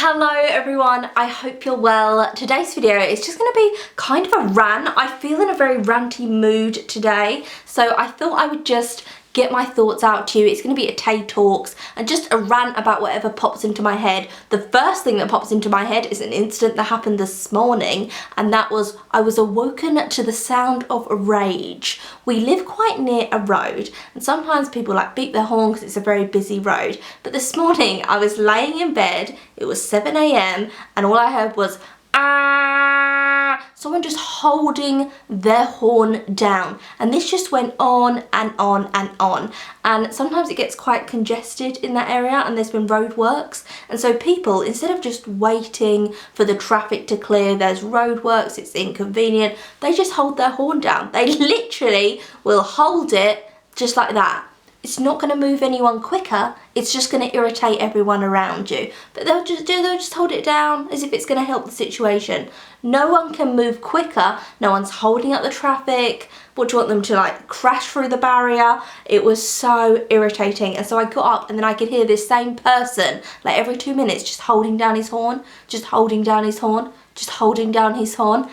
Hello everyone, I hope you're well. Today's video is just going to be kind of a rant. I feel in a very ranty mood today, so I thought I would just get my thoughts out to you. It's going to be a TAY Talks and just a rant about whatever pops into my head. The first thing that pops into my head is an incident that happened this morning, and that was I was awoken to the sound of rage. We live quite near a road and sometimes people like beep their horn because it's a very busy road, but this morning I was laying in bed, it was 7 AM and all I heard was someone just holding their horn down, and this just went on and on and on, and sometimes it gets quite congested in that area and there's been road works, and so people, instead of just waiting for the traffic to clear, there's road works, it's inconvenient, they just hold their horn down. They literally will hold it just like that. It's not going to move anyone quicker, it's just going to irritate everyone around you. But they'll just hold it down as if it's going to help the situation. No one can move quicker, no one's holding up the traffic. What do you want them to like crash through the barrier? It was so irritating, and so I got up and then I could hear this same person like every 2 minutes just holding down his horn, just holding down his horn, just holding down his horn.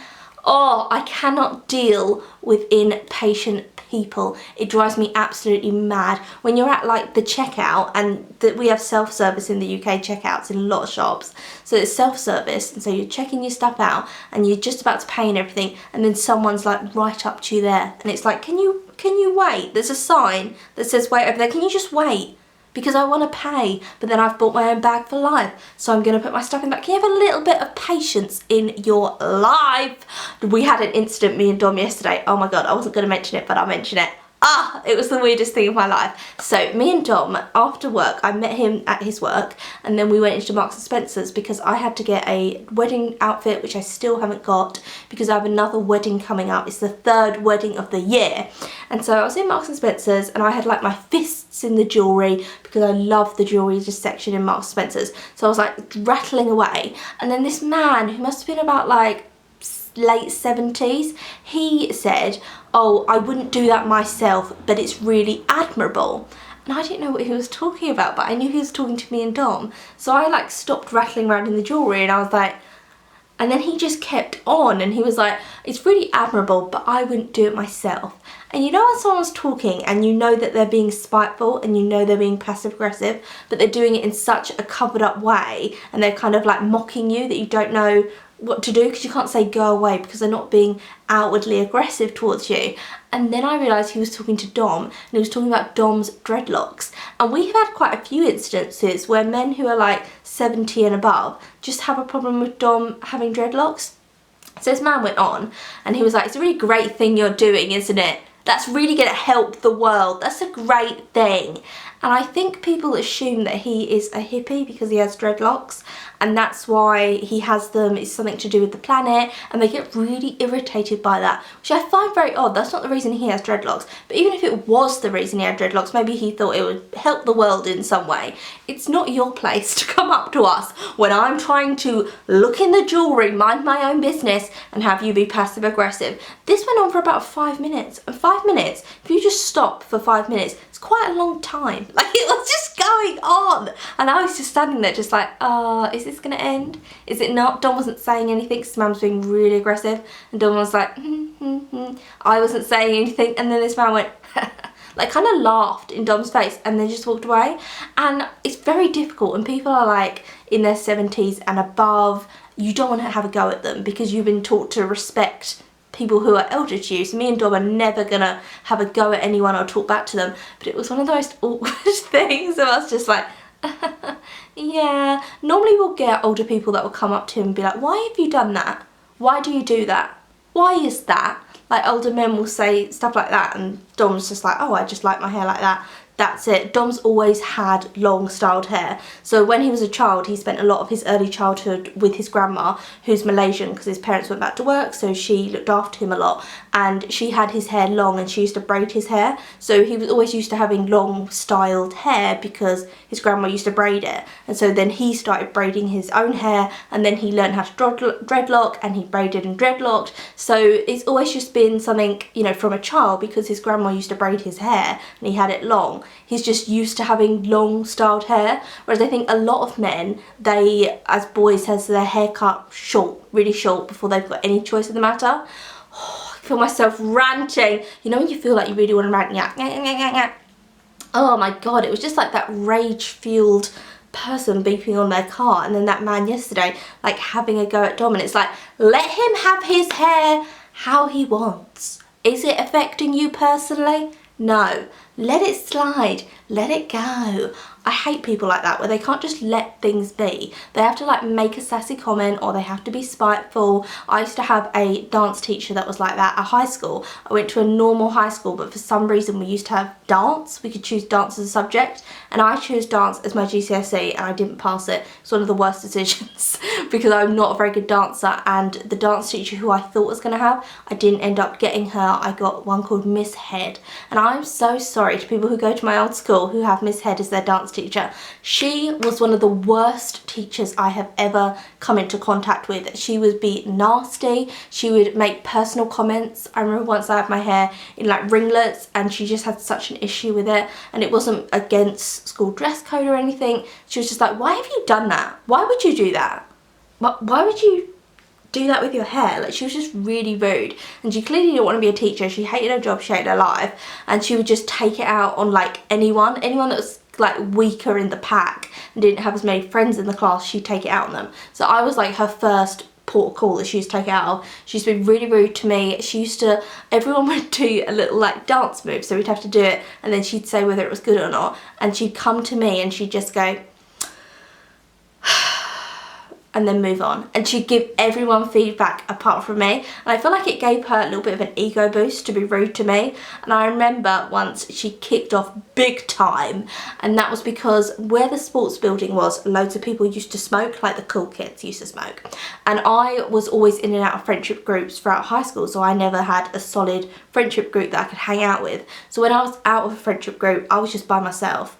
Oh, I cannot deal with impatient people. It drives me absolutely mad. When you're at like the checkout, and we have self-service in the UK checkouts in a lot of shops, so it's self-service, and so you're checking your stuff out and you're just about to pay and everything, and then someone's like right up to you there, and it's like, can you wait? There's a sign that says wait over there, can you just wait? Because I want to pay, but then I've bought my own bag for life, so I'm going to put my stuff in the back. Can you have a little bit of patience in your life? We had an incident, me and Dom, yesterday. Oh my god, I wasn't going to mention it, but I'll mention it. It was the weirdest thing of my life. So me and Dom, after work, I met him at his work, and then we went into Marks and Spencer's because I had to get a wedding outfit, which I still haven't got because I have another wedding coming up. It's the 3rd wedding of the year. And so I was in Marks and Spencer's and I had like my fists in the jewellery because I love the jewellery just section in Marks and Spencer's. So I was like rattling away, and then this man who must have been about like late 70s, he said, oh, I wouldn't do that myself, but it's really admirable. And I didn't know what he was talking about, but I knew he was talking to me and Dom, so I like stopped rattling around in the jewellery and I was like, and then he just kept on and he was like, it's really admirable, but I wouldn't do it myself. And you know when someone's talking and you know that they're being spiteful and you know they're being passive aggressive, but they're doing it in such a covered up way and they're kind of like mocking you that you don't know what to do because you can't say go away because they're not being outwardly aggressive towards you. And then I realised he was talking to Dom, and he was talking about Dom's dreadlocks. And we have had quite a few instances where men who are like 70 and above just have a problem with Dom having dreadlocks. So this man went on and he was like, it's a really great thing you're doing, isn't it? That's really going to help the world. That's a great thing. And I think people assume that he is a hippie because he has dreadlocks, and that's why he has them. It's something to do with the planet, and they get really irritated by that, which I find very odd. That's not the reason he has dreadlocks. But even if it was the reason he had dreadlocks, maybe he thought it would help the world in some way. It's not your place to come up to us when I'm trying to look in the jewellery, mind my own business, and have you be passive aggressive. This went on for about 5 minutes, and 5 minutes, if you just stop for 5 minutes, it's quite a long time. Like, it was just going on, and I was just standing there just like, is this gonna end? Is it not? Dom wasn't saying anything because Mum was being really aggressive, and Dom was like, I wasn't saying anything, and then this man went like kind of laughed in Dom's face and then just walked away. And it's very difficult when people are like in their 70s and above. You don't want to have a go at them because you've been taught to respect people who are elder to you. So me and Dom are never gonna have a go at anyone or talk back to them, but it was one of the most awkward things. So I was just like, yeah. Normally we'll get older people that will come up to him and be like, why have you done that? Why do you do that? Why is that? Like, older men will say stuff like that, and Dom's just like, oh, I just like my hair like that. That's it. Dom's always had long styled hair. So when he was a child, he spent a lot of his early childhood with his grandma, who's Malaysian because his parents went back to work, so she looked after him a lot. And she had his hair long and she used to braid his hair. So he was always used to having long styled hair because his grandma used to braid it, and so then he started braiding his own hair, and then he learned how to dreadlock, and he braided and dreadlocked. So it's always just been something, you know, from a child, because his grandma used to braid his hair and he had it long. He's just used to having long styled hair, whereas I think a lot of men, they, as boys, has their hair cut short, really short, before they've got any choice in the matter. Oh, I feel myself ranting. You know when you feel like you really want to rant? Yeah. Oh my god, it was just like that rage-fueled person beeping on their car, and then that man yesterday like having a go at Dom, and it's like, let him have his hair how he wants. Is it affecting you personally? No. Let it slide. Let it go. I hate people like that, where they can't just let things be. They have to like make a sassy comment, or they have to be spiteful. I used to have a dance teacher that was like that at high school. I went to a normal high school, but for some reason we used to have dance. We could choose dance as a subject, and I chose dance as my GCSE, and I didn't pass it. It's one of the worst decisions because I'm not a very good dancer, and the dance teacher who I thought was going to have, I didn't end up getting her. I got one called Miss Head, and I'm so sorry to people who go to my old school who have Miss Head as their dance teacher. She was one of the worst teachers I have ever come into contact with. She would be nasty. She would make personal comments. I remember once I had my hair in like ringlets, and she just had such an issue with it, and it wasn't against school dress code or anything. She was just like, why have you done that? Why would you do that? Why would you do that with your hair? Like, she was just really rude, and she clearly didn't want to be a teacher. She hated her job, she hated her life, and she would just take it out on like anyone that was like weaker in the pack and didn't have as many friends in the class. She'd take it out on them. So I was like her first port of call that she used to take it out of. She used to be really rude to me. She used to, everyone would do a little like dance move, so we'd have to do it, and then she'd say whether it was good or not, and she'd come to me and she'd just go and then move on, and she'd give everyone feedback apart from me, and I feel like it gave her a little bit of an ego boost to be rude to me. And I remember once she kicked off big time, and that was because where the sports building was, loads of people used to smoke, like the cool kids used to smoke, and I was always in and out of friendship groups throughout high school, so I never had a solid friendship group that I could hang out with. So when I was out of a friendship group, I was just by myself.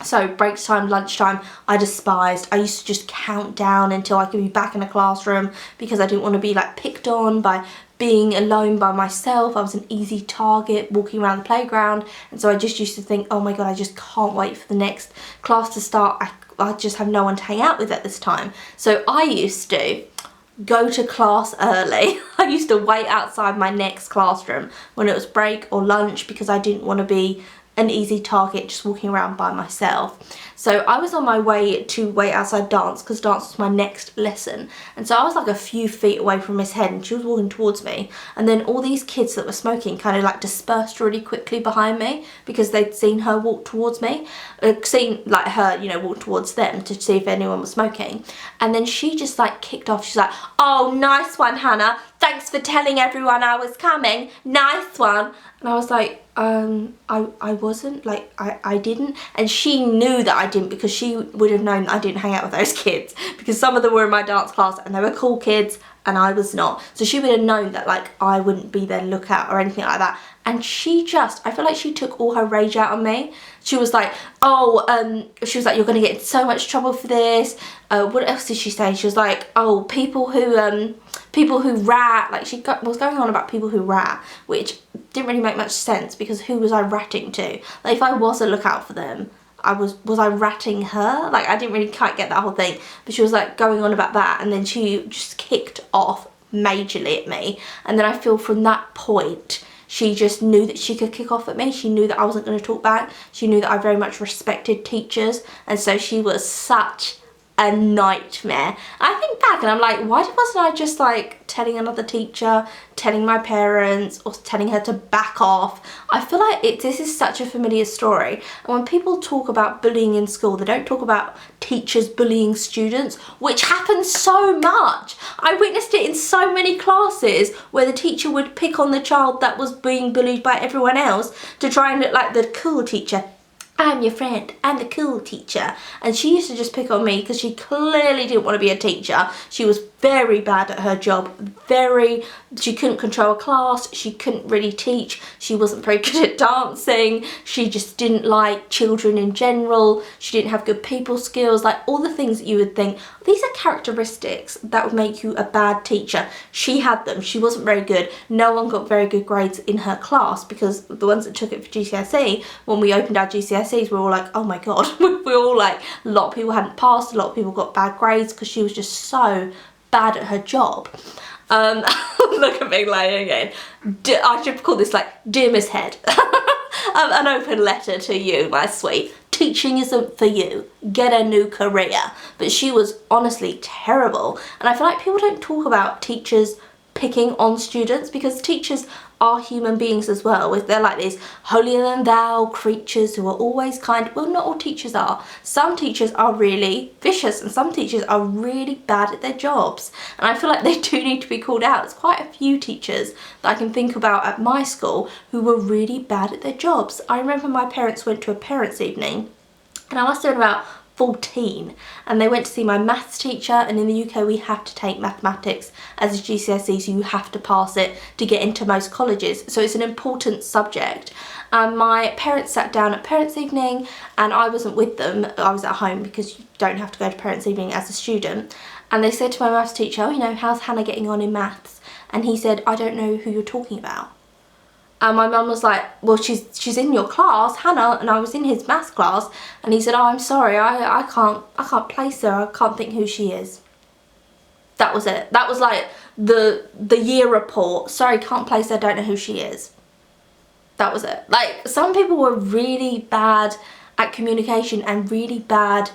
So break time, lunchtime, I despised. I used to just count down until I could be back in a classroom, because I didn't want to be like picked on by being alone by myself. I was an easy target walking around the playground, and so I just used to think, oh my god, I just can't wait for the next class to start. I just have no one to hang out with at this time. So I used to go to class early. I used to wait outside my next classroom when it was break or lunch, because I didn't want to be an easy target just walking around by myself. So I was on my way to wait outside dance, because dance was my next lesson, and so I was like a few feet away from Miss Head, and she was walking towards me, and then all these kids that were smoking kind of like dispersed really quickly behind me, because they'd seen her walk towards me, seen like her, you know, walk towards them to see if anyone was smoking. And then she just like kicked off. She's like, oh, nice one, Hannah, thanks for telling everyone I was coming, nice one. And I was like, I wasn't, like, I didn't. And she knew that I didn't, because she would have known that I didn't hang out with those kids, because some of them were in my dance class and they were cool kids and I was not. So she would have known that like I wouldn't be their lookout or anything like that. And she just, I feel like she took all her rage out on me. She was like, oh, she was like, you're going to get in so much trouble for this. What else did she say? She was like, oh, people who rat. Like, she was going on about people who rat, which didn't really make much sense, because who was I ratting to? Like, if I was a lookout for them, was I ratting her? Like, I didn't really quite get that whole thing. But she was like going on about that, and then she just kicked off majorly at me. And then I feel from that point, she just knew that she could kick off at me. She knew that I wasn't going to talk back. She knew that I very much respected teachers, and so she was such a nightmare. I think back and I'm like, why wasn't I just like telling another teacher, telling my parents, or telling her to back off? I feel like this is such a familiar story, and when people talk about bullying in school, they don't talk about teachers bullying students, which happens so much. I witnessed it in so many classes where the teacher would pick on the child that was being bullied by everyone else to try and look like the cool teacher. I'm your friend, I'm the cool teacher. And she used to just pick on me because she clearly didn't want to be a teacher. She was very bad at her job. She couldn't control a class, she couldn't really teach, she wasn't very good at dancing, she just didn't like children in general, she didn't have good people skills, like all the things that you would think, these are characteristics that would make you a bad teacher. She had them. She wasn't very good. No one got very good grades in her class because the ones that took it for GCSE, when we opened our GCSEs, we were all like, oh my god. We were all like, a lot of people hadn't passed, a lot of people got bad grades because she was just so bad at her job. Look at me lying again. I should call this like, dear Miss Head. An open letter to you, my sweet. Teaching isn't for you. Get a new career. But she was honestly terrible. And I feel like people don't talk about teachers picking on students because teachers are human beings as well. They're like these holier than thou creatures who are always kind. Well, not all teachers are. Some teachers are really vicious and some teachers are really bad at their jobs. And I feel like they do need to be called out. There's quite a few teachers that I can think about at my school who were really bad at their jobs. I remember my parents went to a parents' evening and I must have been about 14 and they went to see my maths teacher, and in the UK we have to take mathematics as a GCSE, so you have to pass it to get into most colleges, so it's an important subject. My parents sat down at parents' evening and I wasn't with them, I was at home because you don't have to go to parents' evening as a student, and they said to my maths teacher, oh, you know, how's Hannah getting on in maths? And he said, I don't know who you're talking about. And my mum was like, well, she's in your class, Hannah, and I was in his maths class. And he said, oh, I'm sorry, I can't place her, I can't think who she is. That was it. That was like the year report. Sorry, can't place her, don't know who she is. That was it. Like, some people were really bad at communication and really bad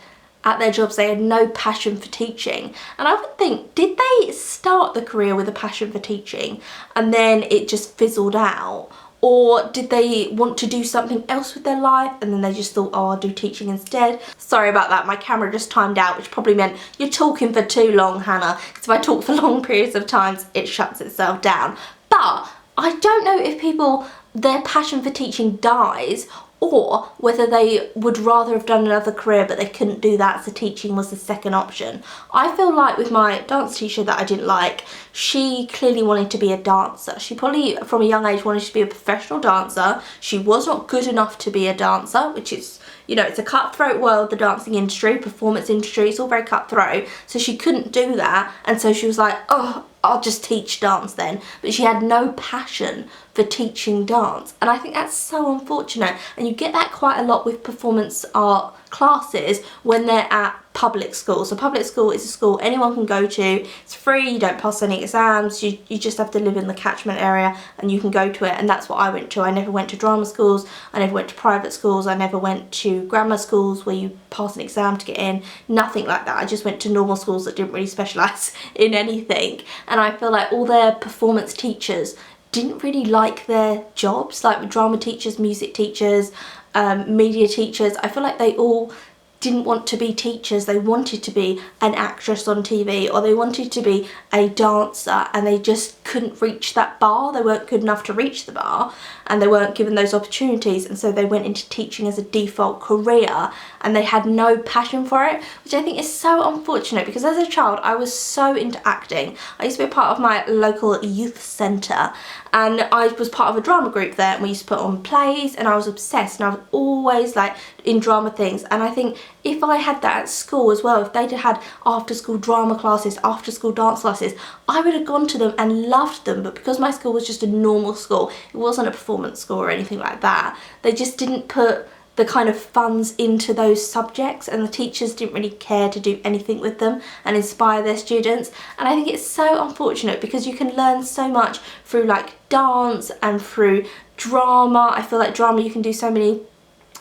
at their jobs. They had no passion for teaching, and I would think, did they start the career with a passion for teaching and then it just fizzled out, or did they want to do something else with their life and then they just thought, oh, I'll do teaching instead? Sorry about that, my camera just timed out, which probably meant you're talking for too long, Hannah, because if I talk for long periods of time it shuts itself down. But I don't know if people, their passion for teaching dies, or whether they would rather have done another career but they couldn't do that, so teaching was the second option. I feel like with my dance teacher that I didn't like, she clearly wanted to be a dancer. She probably from a young age wanted to be a professional dancer. She was not good enough to be a dancer, which is, you know, it's a cutthroat world, the dancing industry, performance industry, it's all very cutthroat. So she couldn't do that, and so she was like, oh, I'll just teach dance then. But she had no passion for teaching dance, and I think that's so unfortunate. And you get that quite a lot with performance art classes when they're at public school. So public school is a school anyone can go to, it's free, you don't pass any exams, you just have to live in the catchment area and you can go to it, and that's what I went to. I never went to drama schools, I never went to private schools, I never went to grammar schools where you pass an exam to get in, nothing like that. I just went to normal schools that didn't really specialise in anything, and I feel like all their performance teachers didn't really like their jobs, like drama teachers, music teachers, media teachers. I feel like they all didn't want to be teachers, they wanted to be an actress on TV, or they wanted to be a dancer, and they just couldn't reach that bar. They weren't good enough to reach the bar and they weren't given those opportunities, and so they went into teaching as a default career and they had no passion for it, which I think is so unfortunate, because as a child I was so into acting. I used to be a part of my local youth centre and I was part of a drama group there, and we used to put on plays, and I was obsessed, and I was always like in drama things. And I think if I had that at school as well, if they'd had after school drama classes, after school dance classes, I would have gone to them and loved them. But because my school was just a normal school, it wasn't a performance school or anything like that, they just didn't put the kind of funds into those subjects, and the teachers didn't really care to do anything with them and inspire their students. And I think it's so unfortunate, because you can learn so much through like dance and through drama. I feel like drama, you can do so many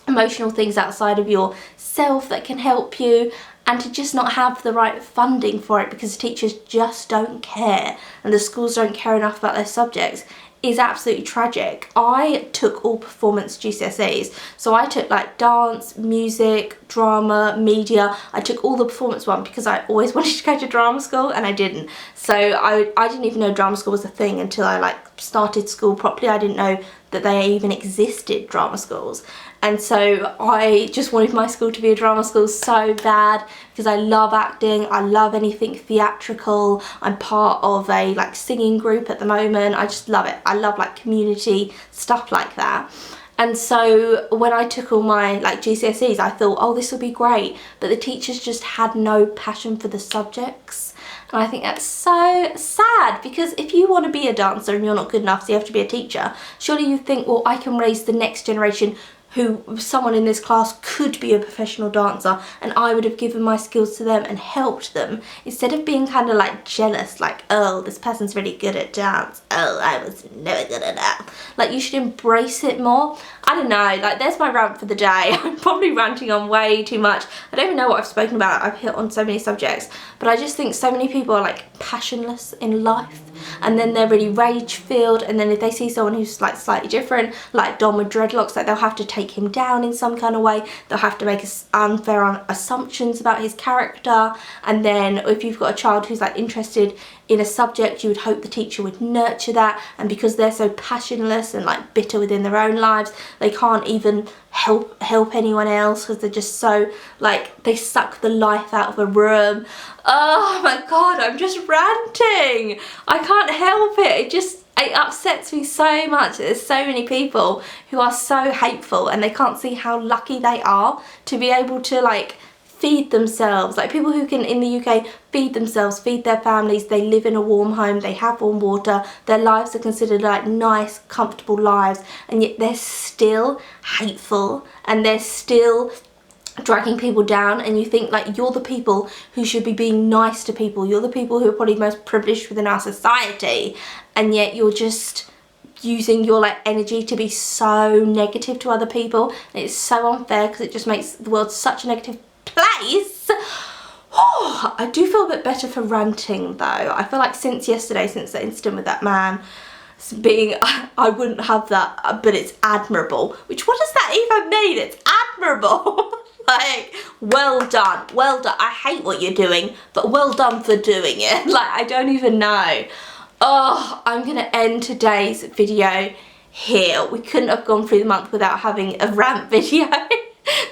emotional things outside of yourself that can help you, and to just not have the right funding for it because teachers just don't care and the schools don't care enough about their subjects is absolutely tragic. I took all performance GCSEs, so I took like dance, music, drama, media. I took all the performance one because I always wanted to go to drama school and I didn't. So I didn't even know drama school was a thing until I like started school properly. I didn't know that they even existed, drama schools. And so I just wanted my school to be a drama school so bad, because I love acting, I love anything theatrical. I'm part of a like singing group at the moment. I just love it. I love like community stuff like that. And so when I took all my like GCSEs, I thought, oh, this will be great. But the teachers just had no passion for the subjects. And I think that's so sad, because if you want to be a dancer and you're not good enough, so you have to be a teacher, surely you think, well, I can raise the next generation who someone in this class could be a professional dancer, and I would have given my skills to them and helped them, instead of being kind of like jealous, like, oh, this person's really good at dance, oh, I was never good at that. Like, you should embrace it more. I don't know, like, there's my rant for the day. I'm probably ranting on way too much. I don't even know what I've spoken about. I've hit on so many subjects, but I just think so many people are like passionless in life, and then they're really rage filled, and then if they see someone who's like slightly different, like Dom with dreadlocks, like they'll have to take him down in some kind of way. They'll have to make unfair assumptions about his character. And then if you've got a child who's like interested in a subject, you would hope the teacher would nurture that, and because they're so passionless and like bitter within their own lives, they can't even help anyone else, because they're just so like, they suck the life out of a room. Oh my god, I'm just ranting. I can't help it. It upsets me so much. There's so many people who are so hateful, and they can't see how lucky they are to be able to like feed themselves. Like, people who can in the UK feed themselves, feed their families, they live in a warm home, they have warm water, their lives are considered like nice, comfortable lives, and yet they're still hateful and they're still dragging people down. And you think like, you're the people who should be being nice to people, you're the people who are probably most privileged within our society, and yet you're just using your like energy to be so negative to other people. And it's so unfair, because it just makes the world such a negative place. Oh, I do feel a bit better for ranting though. I feel like since yesterday, since the incident with that man being, I wouldn't have that, but it's admirable. Which, what does that even mean? It's admirable. Like, well done, well done. I hate what you're doing, but well done for doing it. Like, I don't even know. Oh, I'm gonna end today's video here. We couldn't have gone through the month without having a rant video.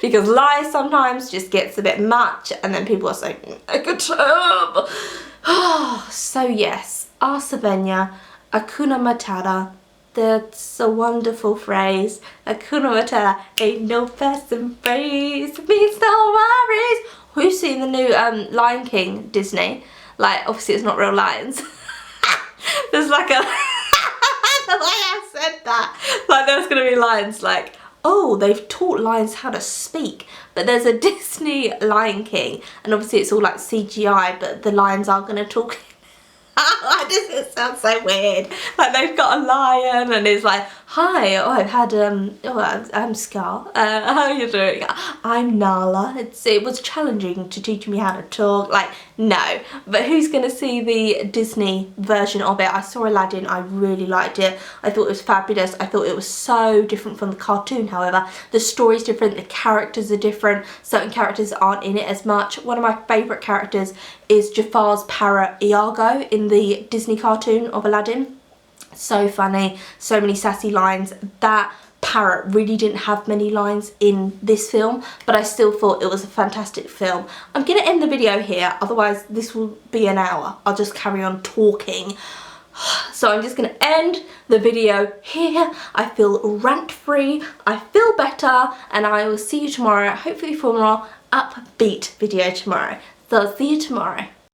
Because lies sometimes just gets a bit much, and then people are saying a good term. So yes, Arsavenya, Akuna Matata. That's a wonderful phrase. Akuna Matata ain't no passing phrase. Means no worries. Who's seen the new Lion King Disney? Like, obviously it's not real lions. There's like a the way I said that, like there's gonna be lions, like, oh, they've taught lions how to speak. But there's a Disney Lion King, and obviously it's all like CGI, but the lions are gonna talk. This sounds so weird. Like, they've got a lion and it's like, hi, oh, I've had I'm Scar, how are you doing? I'm Nala. It was challenging to teach me how to talk. Like, no. But who's gonna see the Disney version of it? I saw Aladdin, I really liked it. I thought it was fabulous. I thought it was so different from the cartoon. However, the story's different, the characters are different, certain characters aren't in it as much. One of my favourite characters is Jafar's parrot Iago in the Disney cartoon of Aladdin. So funny, so many sassy lines. That parrot really didn't have many lines in this film, but I still thought it was a fantastic film. I'm gonna end the video here, otherwise this will be an hour. I'll just carry on talking. So I'm just gonna end the video here. I feel rant free, I feel better, and I will see you tomorrow, hopefully for a more upbeat video tomorrow. So I'll see you tomorrow.